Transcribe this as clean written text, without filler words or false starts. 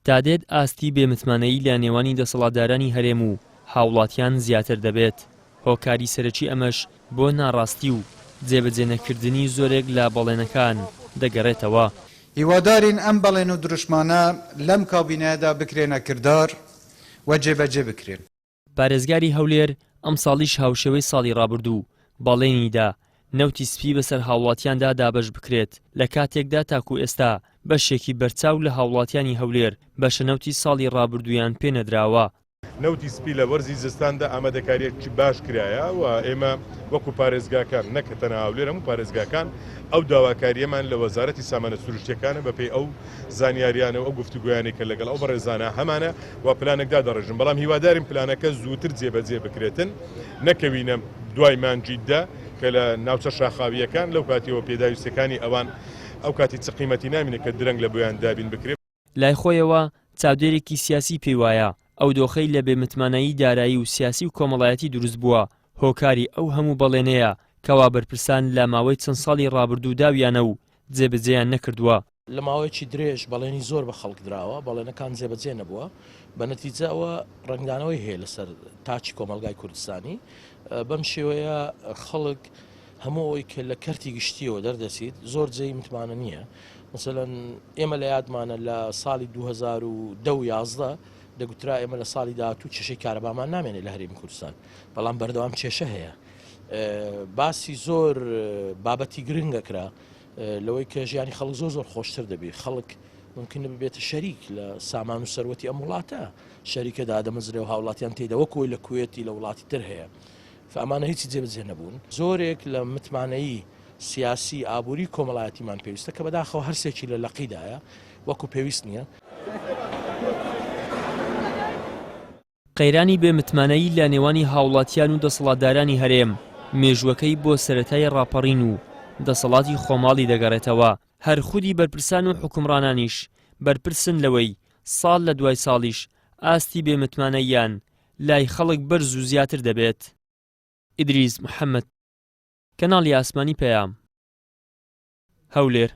تا دێت ئاستی بێمتمانەیی لە نێوانی دەسەڵاتدارانی هەرێم و هاوڵاتیان زیاتر دەبێت. هۆکاری سەرەکی ئەمەش بۆ ناڕاستی و جێبەجێ نەکردنی زۆرێک لە بەڵێنەکان دەگەڕێتەوە. هیوادارین ئەم بەڵێن و دروشمانە لەم کابینەیەدا بکرێنە کردار و جێبەجێ بکرێن. پارێزگاری هەولێر ئەم ساڵیش هاوشێوەی ساڵی ڕابردوو بەڵێنیدا نەوتی سپی بەسەر هاوڵاتیاندا دابەش بکرێت لە کاتێکدا تاکو ئێستا بەشێکی بەرچاو لە هاوڵاتیانی هەولێر بەشە نەوتی ساڵی ڕابردوویان پێنەدراوە. نەوتی سپی لە وەرزی زستاندا ئامادەکاریەکی باش کرایە و ئێمە وەکو پارێزگاکان نەکە تەنها هەولێر هەموو پارێزگاکان ئەو داواکاریەمان لە وەزارەتی سامانە سروشتیەکانە بەپێی ئەو زانیاریانە و ئەو گفتوگویانی کە لەگەڵ ئەو بەڕێزانە هەمانە و پلانێکدا دەڕژن، بەڵام هیوادارین پلانەکە زووتر جێبەجێ بکرێتن نەکەوینە دوای مانجیددا کە لە ناوچە شاخاویەکان لەو کاتیەوە پێداویستەکانی ئەوان ئەو کاتی چقیمەتی نامینە کە درەنگ لە بۆیان دابین بکرێت. لای خۆیەوە چاودێرێکی سیاسی پێی وایە ئەو دۆخەی لە بێمتمانایی دارایی و سیاسی و کۆمەڵایەتی دروست بووە هۆکاری ئەو هەموو بەڵێنەیە کەوا بەرپرسان لە ماوەی چەند ساڵی ڕابردوو داویانە و جێبەجێیان نەکردووە. لە ماوەیەکی درێژ بەڵێنی زۆر بە خەڵک درراوە، بەڵێنەکان جێبەجێ نەبووە، بە نەتیجە ئەوە ڕنگدانەوەی هەیە لەسەر تاچی کۆمەلگای کوردستانی. بەم شێوەیە خەڵک هەموو ئەوی کە لە کەرتی گشتیەوە دەردەچیت زۆر جێی متمانە نییە. مثلەن ئێمە لە یادمانە لە ساڵی 2010 دەگوترا ئێمە لە ساڵی داهاتوو کێشەی کارەبامان نامێنێت لە هەرێمی کوردستان، بەڵام بەردەوام کێشە هەیە. باسی زۆر بابەتی گرنگەکرا لەوەی کە ژیانی خەڵک زۆر خۆشتر دەبێت. خەڵک ممکنە ببێتە شەریک لە سامان و سەروەتی ئەم وڵاتە، شەریکە دادەمەزرێ و هاوڵاتیان تێدا وەکۆی لە کوێتی لە وڵاتی تر هەیە. فەمانە هیچی جێبەجێ نەبوون. زۆرێک لە متمانەیی سیاسی ئابووری کۆمەڵایەتیمان پێویستە کە بەداخەوە هەرسێکی لە لەقیدایە وەکو پێویست نییە. قەیرانی بێمتمانەیی لە نێوانی هاوڵاتیان و دەسەڵاتدارانی هەرێم مێژوەکەی بۆ سەرەتای ڕاپەڕین و دەسەڵاتی خۆماڵی دەگەڕێتەوە. هەر خودی بەرپرسان و حکومڕانانیش بەرپرسن لەوەی ساڵ لە دوای ساڵیش ئاستی بێمتمانەییان لای خەڵک بەرز و زیاتر دەبێت. ئیدریس محەممەد، کەناڵی ئاسمانی پەیام، هەولێر.